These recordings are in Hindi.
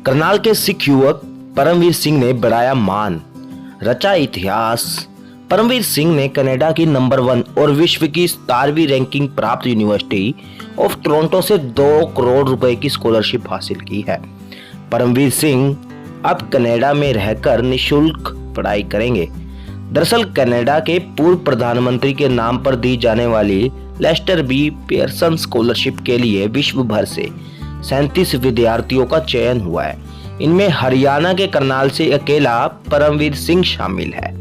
करनाल के सिख युवक परमवीर सिंह ने बढ़ाया मान, रचा इतिहास। परमवीर सिंह ने कनाडा की नंबर 1 और विश्व की 17वीं रैंकिंग प्राप्त यूनिवर्सिटी ऑफ टोरंटो से 2 करोड़ रुपए की स्कॉलरशिप हासिल की है। परमवीर सिंह अब कनाडा में रहकर निःशुल्क पढ़ाई करेंगे। दरअसल कनाडा के पूर्व प्रधानमंत्री के नाम पर दी जाने वाली लेस्टर बी पियर्सन स्कॉलरशिप के लिए विश्व भर से 37 विद्यार्थियों का चयन हुआ है। इनमें हरियाणा के करनाल से अकेला परमवीर सिंह शामिल है।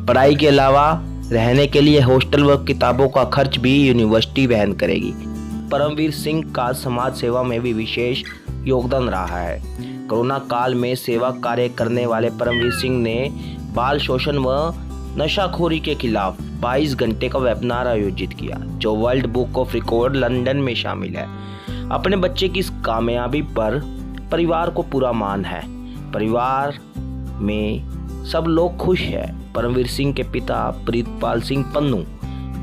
पढ़ाई के अलावा रहने के लिए हॉस्टल व किताबों का खर्च भी यूनिवर्सिटी वहन करेगी। परमवीर सिंह का समाज सेवा में भी विशेष योगदान रहा है। कोरोना काल में सेवा कार्य करने वाले परमवीर सिंह ने बाल शोषण व नशाखोरी के खिलाफ 22 घंटे का वेबिनार आयोजित किया, जो world book of record London में शामिल है। अपने बच्चे की इस कामयाबी पर परिवार को पूरा मान है। परिवार में सब लोग खुश हैं। परमवीर सिंह के पिता प्रीतपाल सिंह पन्नू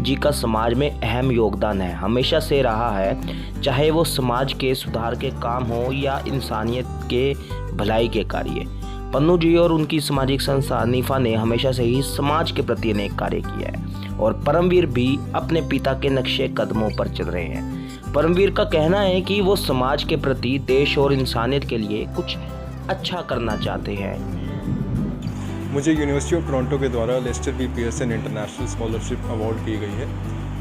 जी का समाज में अहम योगदान है, हमेशा से रहा है, चाहे वो समाज के सुधार के काम हो या इंसानियत के भलाई के कार्य। पन्नू जी और उनकी सामाजिक संस्था निफा ने हमेशा से ही समाज के प्रति अनेक कार्य किया है और परमवीर भी अपने पिता के नक्शे कदमों पर चल रहे हैं। परमवीर का कहना है कि वो समाज के प्रति, देश और इंसानियत के लिए कुछ अच्छा करना चाहते हैं। मुझे यूनिवर्सिटी ऑफ टोरंटो के द्वारा Lester B Pearson international scholarship award की गई है।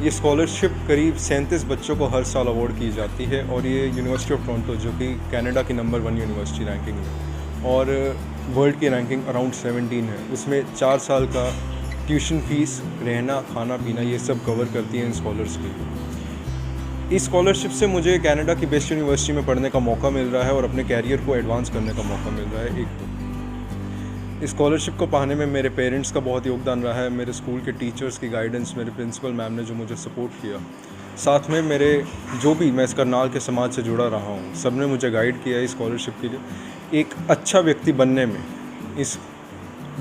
ये स्कॉलरशिप करीब 37 बच्चों को हर साल अवार्ड की जाती है और ये यूनिवर्सिटी ऑफ टोरंटो, जो कि कनाडा की नंबर 1 यूनिवर्सिटी रैंकिंग है और वर्ल्ड की रैंकिंग अराउंड 17 है, उसमें 4 साल का ट्यूशन फीस, रहना, खाना पीना ये सब कवर करती है इन स्कॉलर्स की। इस स्कॉलरशिप से मुझे कनाडा की बेस्ट यूनिवर्सिटी में पढ़ने का मौका मिल रहा है और अपने कैरियर को एडवांस करने का मौका मिल रहा है। इस स्कॉलरशिप को पाने में मेरे पेरेंट्स का बहुत योगदान रहा है, मेरे स्कूल के टीचर्स की गाइडेंस, मेरे प्रिंसिपल मैम ने जो मुझे सपोर्ट किया, साथ में मेरे जो भी मैं इस करनाल के समाज से जुड़ा रहा हूँ, सब ने मुझे गाइड किया इस स्कॉलरशिप के लिए। एक अच्छा व्यक्ति बनने में, इस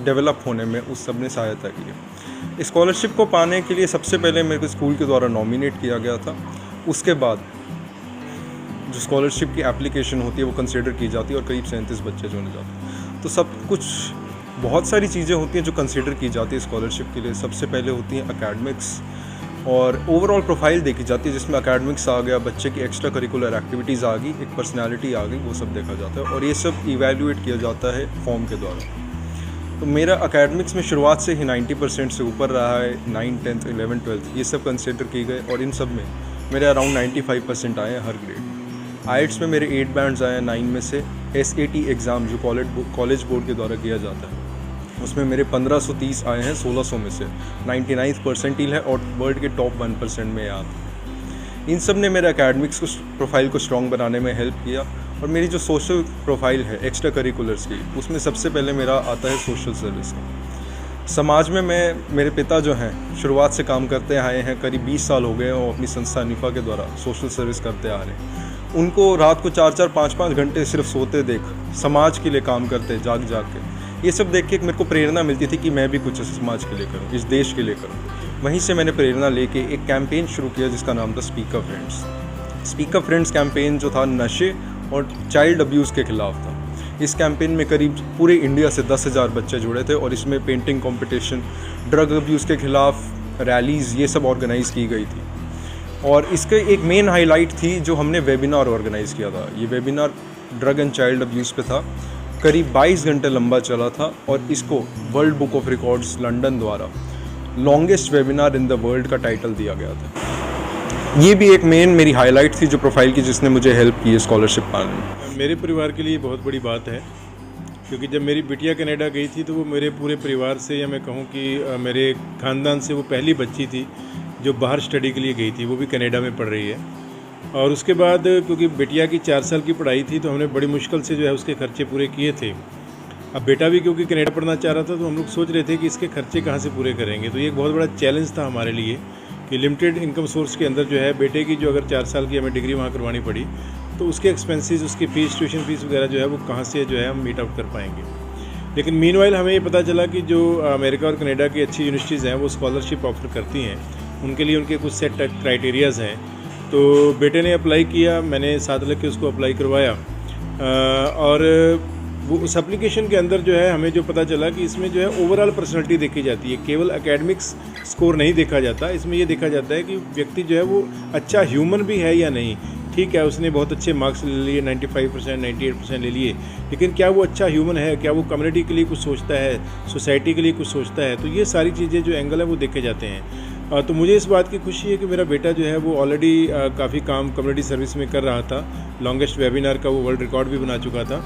डेवलप होने में उस सब ने सहायता की है। इस स्कॉलरशिप को पाने के लिए सबसे पहले मेरे को स्कूल के द्वारा नॉमिनेट किया गया था। उसके बाद जो स्कॉलरशिप की एप्लीकेशन होती है वो कंसिडर की जाती है और करीब 37 बच्चे चुने जाते हैं। तो सब कुछ बहुत सारी चीज़ें होती हैं जो कंसिडर की जाती है स्कॉलरशिप के लिए। सबसे पहले होती हैं एकेडमिक्स और ओवरऑल प्रोफाइल देखी जाती है, जिसमें एकेडमिक्स आ गया, बच्चे की एक्स्ट्रा करिकुलर एक्टिविटीज़ आ गई, एक पर्सनालिटी आ गई, वो सब देखा जाता है और ये सब इवैल्यूएट किया जाता है फॉर्म के द्वारा। तो मेरा एकेडमिक्स में शुरुआत से ही 90% से ऊपर रहा है। 9th, 10th, 11th, 12th ये सब कंसिडर की गए और इन सब में मेरे अराउंड 95% आए हैं हर ग्रेड। आइट्स में मेरे 8 बैंड्स आए हैं 9 में से। SAT एग्ज़ाम जो कॉलेज बोर्ड के द्वारा किया जाता है उसमें मेरे 1530 आए हैं 1600 में से। 99th परसेंटाइल है और वर्ल्ड के टॉप 1% में आता है। इन सब ने मेरे एकेडमिक्स को प्रोफाइल को स्ट्रॉन्ग बनाने में हेल्प किया और मेरी जो सोशल प्रोफाइल है एक्स्ट्रा करिकुलर्स की, उसमें सबसे पहले मेरा आता है सोशल सर्विस का। समाज में मेरे पिता जो हैं शुरुआत से काम करते आए हैं, करीब 20 साल हो गए और अपनी संस्था निफा के द्वारा सोशल सर्विस करते आ रहे हैं। उनको रात को 4-4, 5-5 घंटे सिर्फ सोते देख, समाज के लिए काम करते जाग के, ये सब देख के मेरे को प्रेरणा मिलती थी कि मैं भी कुछ समाज के लिए करूँ, इस देश के लिए करूँ। वहीं से मैंने प्रेरणा लेके एक कैंपेन शुरू किया जिसका नाम था speak up friends. Speak up friends campaign जो था नशे और चाइल्ड अब्यूज़ के ख़िलाफ़ था। इस कैंपेन में करीब पूरे इंडिया से 10,000 बच्चे जुड़े थे और इसमें पेंटिंग कंपटीशन, ड्रग अब्यूज़ के ख़िलाफ़ रैलीज़, ये सब ऑर्गेनाइज़ की गई थी। और इसके एक मेन हाईलाइट थी जो हमने वेबिनार ऑर्गेनाइज़ किया था। ये webinar drug and child abuse पे था, करीब 22 घंटे लंबा चला था और इसको world book of records London द्वारा longest webinar in the world का टाइटल दिया गया था। ये भी एक मेन मेरी हाईलाइट थी जो प्रोफाइल की, जिसने मुझे हेल्प की है स्कॉलरशिप पाने में। मेरे परिवार के लिए बहुत बड़ी बात है, क्योंकि जब मेरी बिटिया कनाडा गई थी तो वो मेरे पूरे परिवार से, या मैं कहूँ कि मेरे ख़ानदान से वो पहली बच्ची थी जो बाहर स्टडी के लिए गई थी, वो भी कनाडा में पढ़ रही है। और उसके बाद क्योंकि बिटिया की 4 साल की पढ़ाई थी तो हमने बड़ी मुश्किल से जो है उसके खर्चे पूरे किए थे। अब बेटा भी क्योंकि कनाडा पढ़ना चाह रहा था तो हम लोग सोच रहे थे कि इसके खर्चे कहाँ से पूरे करेंगे। तो ये एक बहुत बड़ा चैलेंज था हमारे लिए कि लिमिटेड इनकम सोर्स के अंदर जो है बेटे की जो अगर 4 साल की हमें डिग्री वहाँ करवानी पड़ी तो उसके एक्सपेंसेस, उसकी फ़ीस, ट्यूशन फीस वगैरह जो है वो कहाँ से जो है हम मीट आउट कर पाएंगे। लेकिन मीनवाइल हमें ये पता चला कि जो अमेरिका और कनाडा की अच्छी यूनिवर्सिटीज़ हैं वो स्कॉलरशिप ऑफर करती हैं, उनके लिए उनके कुछ सेट क्राइटेरियाज़ हैं। तो बेटे ने अप्लाई किया, मैंने साथ लग के उसको अप्लाई करवाया और वो उस एप्लीकेशन के अंदर जो है हमें जो पता चला कि इसमें जो है ओवरऑल पर्सनालिटी देखी जाती है, केवल एकेडमिक्स स्कोर नहीं देखा जाता। इसमें ये देखा जाता है कि व्यक्ति जो है वो अच्छा ह्यूमन भी है या नहीं। ठीक है, उसने बहुत अच्छे मार्क्स ले लिए, 95%, 98% ले लिए, लेकिन क्या वो अच्छा ह्यूमन है, क्या वो कम्युनिटी के लिए कुछ सोचता है, सोसाइटी के लिए कुछ सोचता है। तो ये सारी चीज़ें जो एंगल है वो देखे जाते हैं। तो मुझे इस बात की खुशी है कि मेरा बेटा जो है वो ऑलरेडी काफ़ी काम कम्युनिटी सर्विस में कर रहा था। लॉन्गेस्ट वेबिनार का वो वर्ल्ड रिकॉर्ड भी बना चुका था,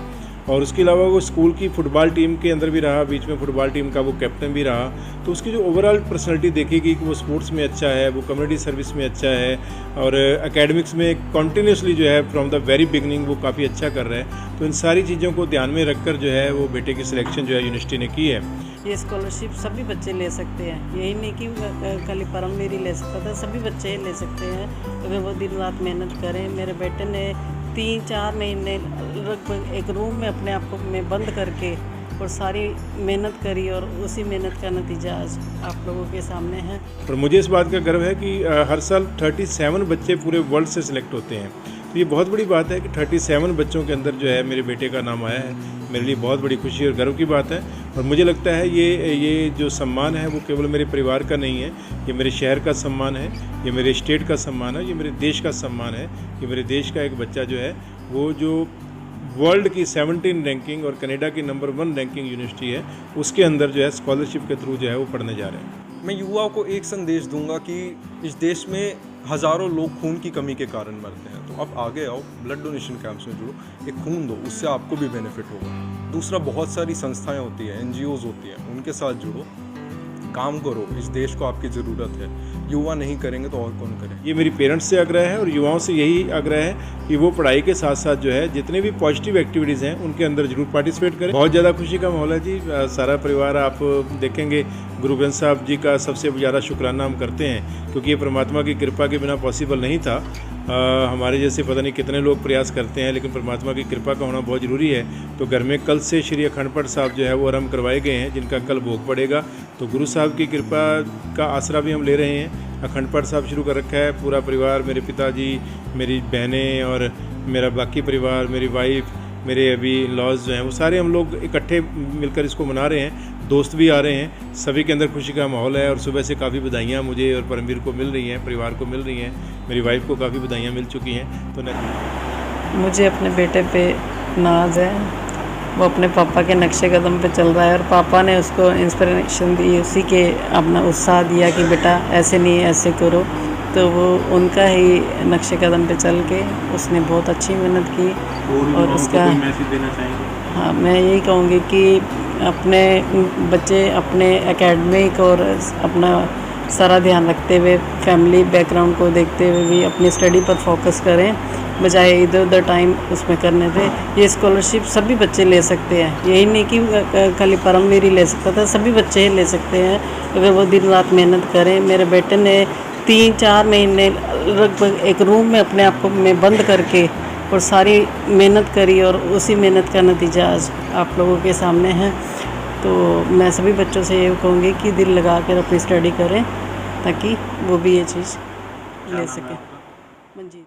और उसके अलावा वो स्कूल की फुटबॉल टीम के अंदर भी रहा, बीच में फुटबॉल टीम का वो कैप्टन भी रहा। तो उसकी जो ओवरऑल पर्सनालिटी देखेगी कि वो स्पोर्ट्स में अच्छा है, वो कम्युनिटी सर्विस में अच्छा है, और एकेडमिक्स में कॉन्टीन्यूसली जो है फ्रॉम द वेरी बिगनिंग वो काफ़ी अच्छा कर रहा है। तो इन सारी चीज़ों को ध्यान में रखकर जो है वो बेटे की सिलेक्शन जो है यूनिवर्सिटी ने की है। ये स्कॉलरशिप सभी बच्चे ले सकते हैं, यही नहीं कि खाली परमवीर ही ले सकता था, सभी बच्चे ही ले सकते हैं अगर वो दिन रात मेहनत करें। मेरे बेटे ने 3-4 महीने लगभग एक रूम में अपने आप को में बंद करके और सारी मेहनत करी, और उसी मेहनत का नतीजा आज आप लोगों के सामने है। और मुझे इस बात का गर्व है कि हर साल 37 बच्चे पूरे वर्ल्ड से सिलेक्ट होते हैं। तो ये बहुत बड़ी बात है कि 37 बच्चों के अंदर जो है मेरे बेटे का नाम आया है। मेरे लिए बहुत बड़ी खुशी और गर्व की बात है। और मुझे लगता है ये जो सम्मान है वो केवल मेरे परिवार का नहीं है, ये मेरे शहर का सम्मान है, ये मेरे स्टेट का सम्मान है, ये मेरे देश का सम्मान है। ये मेरे देश का एक बच्चा जो है वो जो वर्ल्ड की 17 रैंकिंग और कनाडा की नंबर 1 रैंकिंग यूनिवर्सिटी है उसके अंदर जो है स्कॉलरशिप के थ्रू जो है वो पढ़ने जा रहे हैं। मैं युवाओं को एक संदेश दूंगा कि इस देश में हज़ारों लोग खून की कमी के कारण मरते हैं, तो आप आगे आओ, ब्लड डोनेशन कैंप्स में जुड़ो, एक खून दो, उससे आपको भी बेनिफिट होगा। दूसरा, बहुत सारी संस्थाएं होती हैं, NGOs होती हैं, उनके साथ जुड़ो, काम करो, इस देश को आपकी ज़रूरत है। युवा नहीं करेंगे तो और कौन करे। ये मेरी पेरेंट्स से आग्रह है और युवाओं से यही आग्रह है कि वो पढ़ाई के साथ साथ जो है जितने भी पॉजिटिव एक्टिविटीज़ हैं उनके अंदर जरूर पार्टिसिपेट करें। बहुत ज़्यादा खुशी का माहौल है जी। सारा परिवार, आप देखेंगे गुरु ग्रंथ साहब जी का सबसे ज़्यादा शुक्राना हम करते हैं, क्योंकि ये परमात्मा की कृपा के बिना पॉसिबल नहीं था। हमारे जैसे पता नहीं कितने लोग प्रयास करते हैं, लेकिन परमात्मा की कृपा का होना बहुत ज़रूरी है। तो घर में कल से श्री अखंड पाठ साहब जो है वो आरम्भ करवाए गए हैं, जिनका कल भोग पड़ेगा। तो गुरु साहब की कृपा का आसरा भी हम ले रहे हैं। अखंड पाठ साहब शुरू कर रखा है, पूरा परिवार, मेरे पिताजी, मेरी बहनें और मेरा बाकी परिवार, मेरी वाइफ, मेरे अभी लॉज जो हैं वो सारे हम लोग इकट्ठे मिलकर इसको मना रहे हैं। दोस्त भी आ रहे हैं, सभी के अंदर खुशी का माहौल है। और सुबह से काफ़ी बधाइयाँ मुझे और परमवीर को मिल रही हैं, परिवार को मिल रही हैं, मेरी वाइफ को काफ़ी बधाइयाँ मिल चुकी हैं। तो मुझे अपने बेटे पे नाज है, वो अपने पापा के नक्शे कदम पे चल रहा है, और पापा ने उसको इंस्पिरेशन दी, उसी के अपना उत्साह दिया कि बेटा ऐसे नहीं ऐसे करो। तो वो उनका ही नक्शे कदम पे चल के उसने बहुत अच्छी मेहनत की। और उसका मैसेज देना चाहेंगे? हाँ, मैं यही कहूँगी कि अपने बच्चे अपने एकेडमिक और अपना सारा ध्यान रखते हुए, फैमिली बैकग्राउंड को देखते हुए भी अपनी स्टडी पर फोकस करें, बजाय इधर उधर टाइम उसमें करने थे। ये स्कॉलरशिप सभी बच्चे ले सकते हैं, यही नहीं कि खाली परमवीर ही ले सकता था, सभी बच्चे ही ले सकते हैं अगर वो दिन रात मेहनत करें। मेरे बेटे ने 3-4 महीने लगभग एक रूम में अपने आप को में बंद करके और सारी मेहनत करी, और उसी मेहनत का नतीजा आज आप लोगों के सामने है। तो मैं सभी बच्चों से ये कहूँगी कि दिल लगा कर अपनी स्टडी करें, ताकि वो भी ये चीज़ ले सकें। मंजीत।